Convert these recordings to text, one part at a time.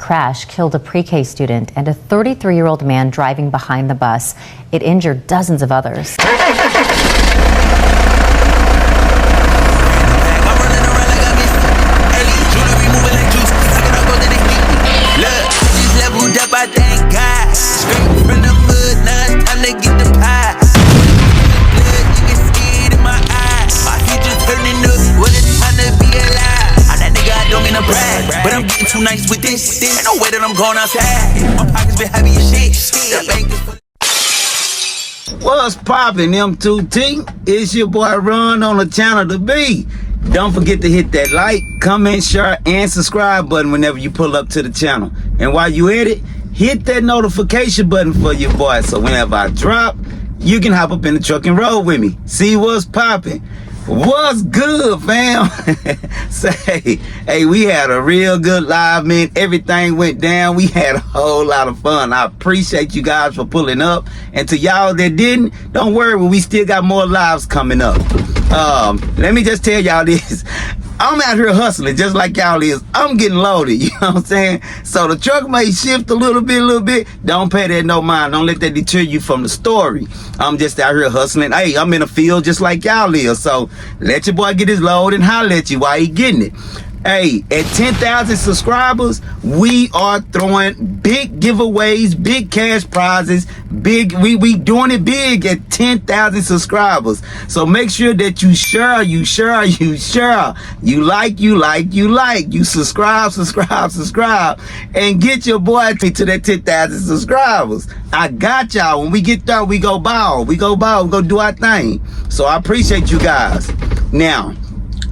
crash killed a pre-K student and a 33-year-old man driving behind the bus. It injured dozens of others. But I'm getting too nice with this. Ain't no way that I'm going outside. My pockets been heavy as shit. What's poppin', M2T? It's your boy Ron on the channel to be. Don't forget to hit that like, comment, share, and subscribe button whenever you pull up to the channel. And while you at it, hit that notification button for your boy so whenever I drop, you can hop up in the truck and roll with me. See what's poppin'. What's good, fam? Say, hey, we had a real good live, man. Everything went down. We had a whole lot of fun. I appreciate you guys for pulling up. And to y'all that didn't, don't worry, we still got more lives coming up. Let me just tell y'all this. I'm out here hustling just like y'all is. I'm getting loaded, you know what I'm saying? So the truck may shift a little bit. Don't pay that no mind. Don't let that deter you from the story. I'm just out here hustling. Hey, I'm in a field just like y'all is. So let your boy get his load and holler at you while he getting it. Hey, at 10,000 subscribers, we are throwing big giveaways, big cash prizes, we doing it big at 10,000 subscribers. So make sure that you share, you like, you subscribe, and get your boy to that 10,000 subscribers. I got y'all. When we get done, we go ball, we go do our thing. So I appreciate you guys. Now,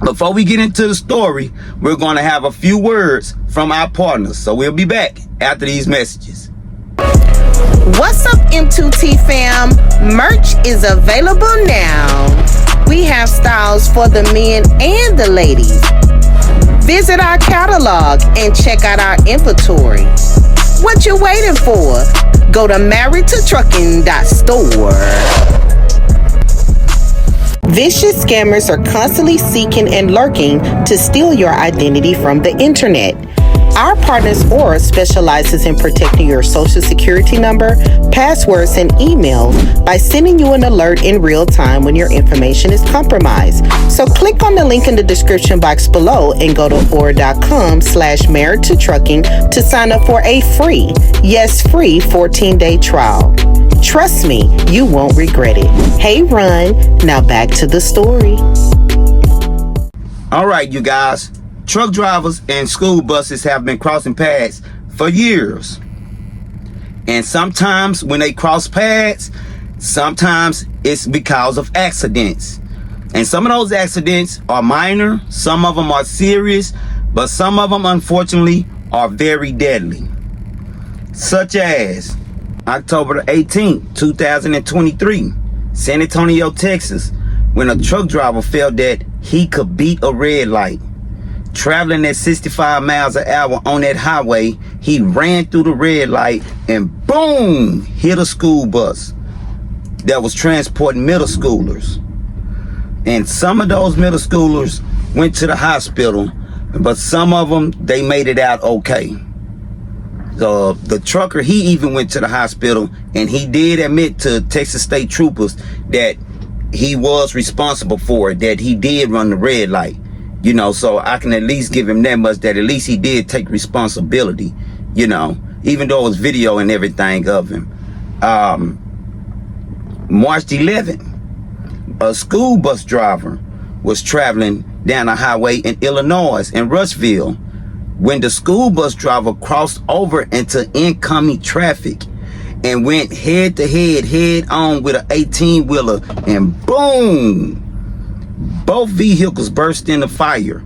before we get into the story, we're going to have a few words from our partners. So we'll be back after these messages. What's up, M2T fam? Merch is available now. We have styles for the men and the ladies. Visit our catalog and check out our inventory. What you waiting for? Go to marriedtotrucking.store. Vicious scammers are constantly seeking and lurking to steal your identity from the internet. Our partners Aura specializes in protecting your social security number, passwords, and emails by sending you an alert in real time when your information is compromised. So click on the link in the description box below and go to aura.com/marriedtotrucking to sign up for a free 14-day trial. Trust me, you won't regret it. Hey, Ron, now back to the story. All right, you guys. Truck drivers and school buses have been crossing paths for years. And sometimes when they cross paths, sometimes it's because of accidents. And some of those accidents are minor, some of them are serious, but some of them, unfortunately, are very deadly. Such as October the 18th, 2023, San Antonio, Texas, when a truck driver felt that he could beat a red light. Traveling at 65 miles an hour on that highway, he ran through the red light and boom, hit a school bus that was transporting middle schoolers. And some of those middle schoolers went to the hospital, but some of them, they made it out okay. The trucker, he even went to the hospital, and he did admit to Texas State Troopers that he was responsible for it, that he did run the red light. You know, so I can at least give him that much, that at least he did take responsibility, you know, even though it was video and everything of him. March 11th, a school bus driver was traveling down a highway in Illinois, in Rushville, when the school bus driver crossed over into incoming traffic and went head on with an 18-wheeler, and boom, both vehicles burst into fire.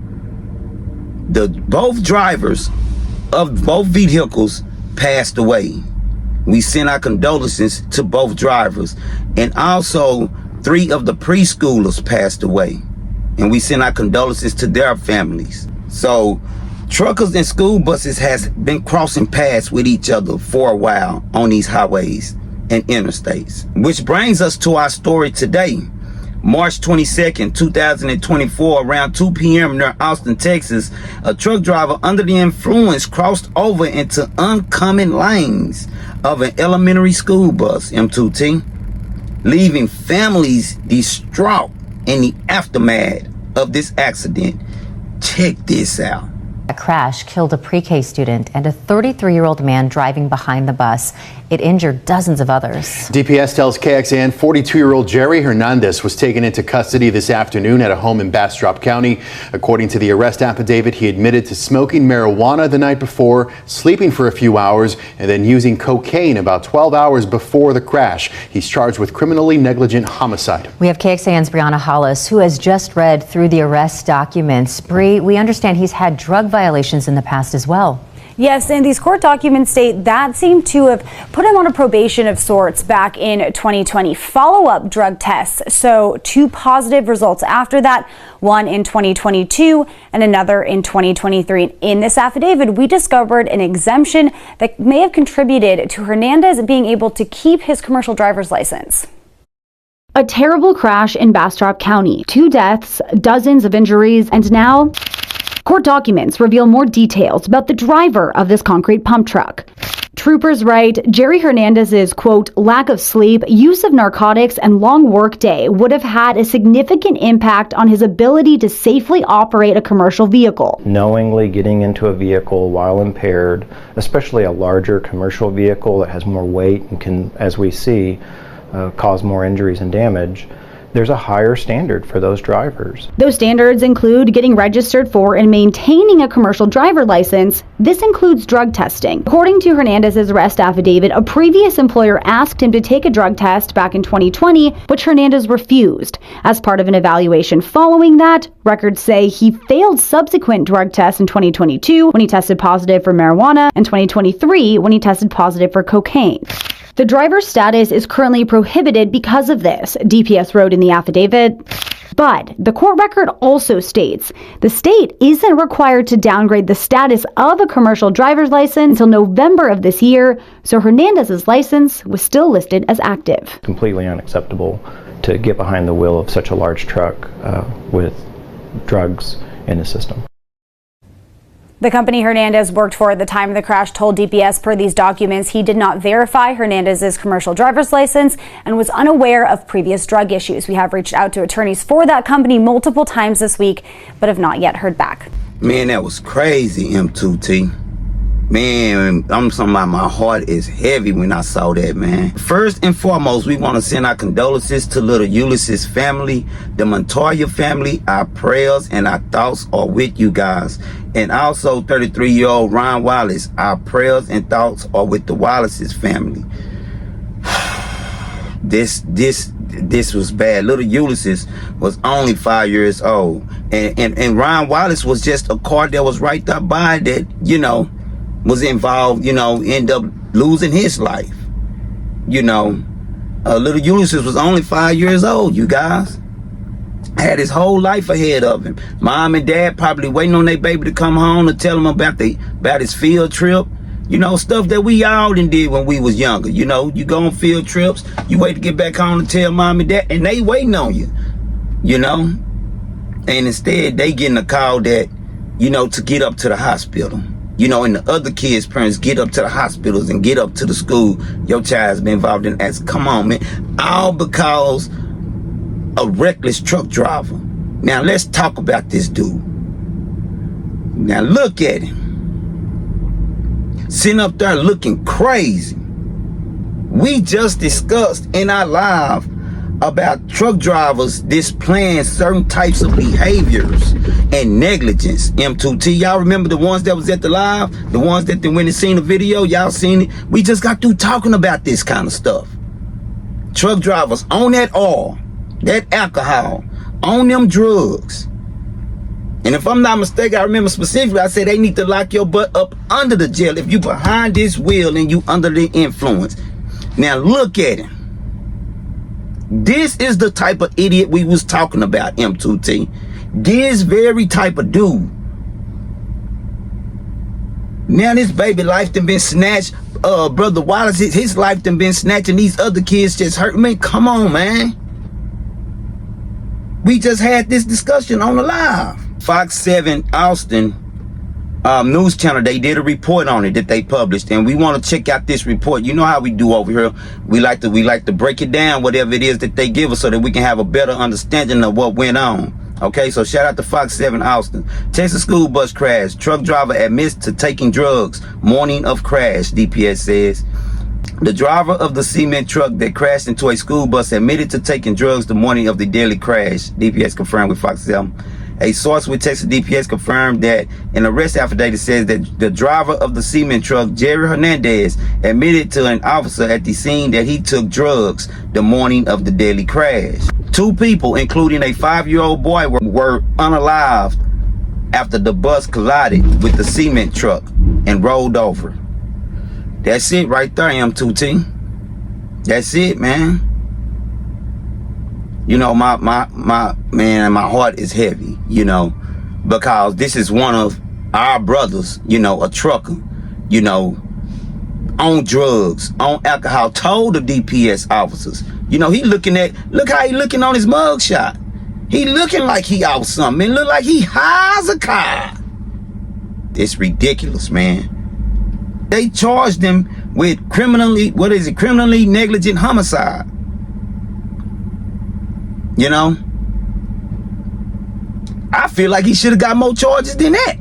Both drivers of both vehicles passed away. We send our condolences to both drivers, and also 3 of the preschoolers passed away, and we send our condolences to their families. So truckers and school buses has been crossing paths with each other for a while on these highways and interstates, which brings us to our story today. March 22nd, 2024, around 2 p.m. near Austin, Texas, a truck driver under the influence crossed over into oncoming lanes of an elementary school bus, M2T, leaving families distraught in the aftermath of this accident. Check this out. A crash killed a pre-K student and a 33-year-old man driving behind the bus. It injured dozens of others. DPS tells KXAN 42-year-old Jerry Hernandez was taken into custody this afternoon at a home in Bastrop County. According to the arrest affidavit, he admitted to smoking marijuana the night before, sleeping for a few hours, and then using cocaine about 12 hours before the crash. He's charged with criminally negligent homicide. We have KXAN's Brianna Hollis, who has just read through the arrest documents. Bree, we understand he's had drug violations in the past as well. Yes, and these court documents state that seemed to have put him on a probation of sorts back in 2020. Follow-up drug tests, so 2 positive results after that, one in 2022 and another in 2023. In this affidavit, we discovered an exemption that may have contributed to Hernandez being able to keep his commercial driver's license. A terrible crash in Bastrop County. 2 deaths, dozens of injuries, and now court documents reveal more details about the driver of this concrete pump truck. Troopers write Jerry Hernandez's, quote, lack of sleep, use of narcotics, and long workday would have had a significant impact on his ability to safely operate a commercial vehicle. Knowingly getting into a vehicle while impaired, especially a larger commercial vehicle that has more weight and can, as we see, cause more injuries and damage, there's a higher standard for those drivers. Those standards include getting registered for and maintaining a commercial driver license. This includes drug testing. According to Hernandez's arrest affidavit, a previous employer asked him to take a drug test back in 2020, which Hernandez refused. As part of an evaluation following that, records say he failed subsequent drug tests in 2022 when he tested positive for marijuana and 2023 when he tested positive for cocaine. The driver's status is currently prohibited because of this, DPS wrote in the affidavit. But the court record also states the state isn't required to downgrade the status of a commercial driver's license until November of this year, so Hernandez's license was still listed as active. Completely unacceptable to get behind the wheel of such a large truck with drugs in the system. The company Hernandez worked for at the time of the crash told DPS per these documents he did not verify Hernandez's commercial driver's license and was unaware of previous drug issues. We have reached out to attorneys for that company multiple times this week, but have not yet heard back. Man, that was crazy, M2T. Man, I'm talking about my heart is heavy when I saw that, man. First and foremost, we want to send our condolences to little Ulysses' family, the Montoya family. Our prayers and our thoughts are with you guys. And also 33-year-old Ron Wallace. Our prayers and thoughts are with the Wallace's family. This was bad. Little Ulysses was only 5 years old. And Ron Wallace was just a car that was right there by that, was involved, end up losing his life. Little Ulysses was only 5 years old, you guys. Had his whole life ahead of him. Mom and dad probably waiting on their baby to come home to tell him about his field trip. Stuff that we all done did when we was younger. You go on field trips, you wait to get back home to tell mom and dad, and they waiting on you. And instead they getting a call that, to get up to the hospital. And the other kids' parents get up to the hospitals and get up to the school. Your child's been involved in that. Come on, man. All because a reckless truck driver. Now, let's talk about this dude. Now, look at him. Sitting up there looking crazy. We just discussed in our live about truck drivers displaying certain types of behaviors and negligence. M2T, y'all remember the ones that was at the live? The ones that went and seen the video? Y'all seen it? We just got through talking about this kind of stuff. Truck drivers on that oil, that alcohol, on them drugs. And if I'm not mistaken, I remember specifically, I said they need to lock your butt up under the jail if you behind this wheel and you under the influence. Now look at him. This is the type of idiot we was talking about, M2T. This very type of dude. Now this baby life done been snatched. Brother Wallace, his life done been snatched, and these other kids just hurt. Man, come on, man. We just had this discussion on the live. Fox 7 Austin news channel, they did a report on it that they published, and we want to check out this report. You know how we do over here. We like to break it down, whatever it is that they give us, so that we can have a better understanding of what went on. Okay, so shout out to Fox 7 Austin. Texas school bus crash. Truck driver admits to taking drugs. Morning of crash, DPS says. The driver of the cement truck that crashed into a school bus admitted to taking drugs the morning of the deadly crash, DPS confirmed with Fox 7. A source with Texas DPS confirmed that an arrest affidavit says that the driver of the cement truck, Jerry Hernandez, admitted to an officer at the scene that he took drugs the morning of the deadly crash. 2 people, including a 5-year-old boy, were unalived after the bus collided with the cement truck and rolled over. That's it right there, M2T. That's it, man. You know, my heart is heavy, you know, because this is one of our brothers, you know, a trucker, you know, on drugs, on alcohol, told the DPS officers. You know, look how he looking on his mugshot. He looking like he out something. It look like he has a car. It's ridiculous, man. They charged him with criminally negligent homicide. You know, I feel like he should have got more charges than that.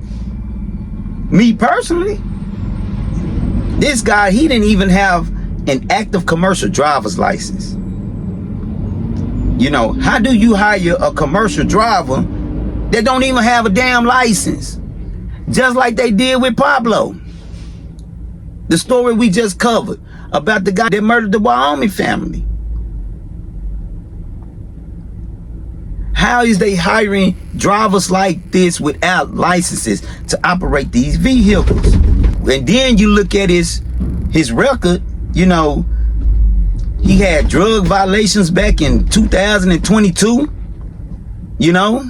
Me personally. This guy, he didn't even have an active commercial driver's license. You know, how do you hire a commercial driver that don't even have a damn license? Just like they did with Pablo. The story we just covered about the guy that murdered the Wyoming family. How is they hiring drivers like this without licenses to operate these vehicles? And then you look at his record, you know, he had drug violations back in 2022, you know.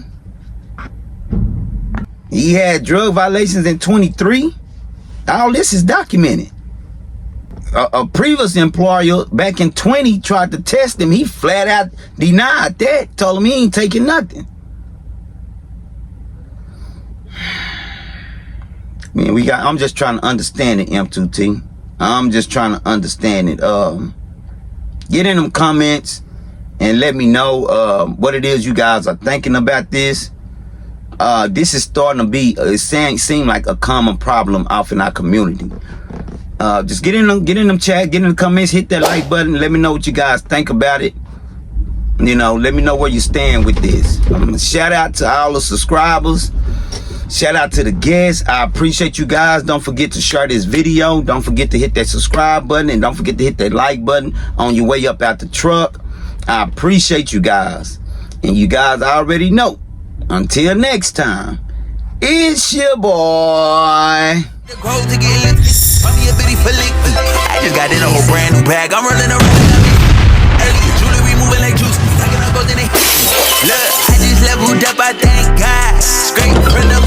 He had drug violations in 23. All this is documented. A previous employer back in 20 tried to test him. He flat out denied that. Told him he ain't taking nothing. Man, I'm just trying to understand it, M2T. I'm just trying to understand it. Get in them comments and let me know what it is you guys are thinking about this. This is starting to be, seem like a common problem off in our community. Just get in them chat, get in the comments, hit that like button, let me know what you guys think about it. You know, let me know where you stand with this. Shout out to all the subscribers. Shout out to the guests. I appreciate you guys. Don't forget to share this video. Don't forget to hit that subscribe button, and don't forget to hit that like button on your way up out the truck. I appreciate you guys. And you guys already know. Until next time, it's your boy. I just got in a whole brand new bag. I'm running around. Jewelry moving like juice. Look, I just leveled up, I thank God. Straight from the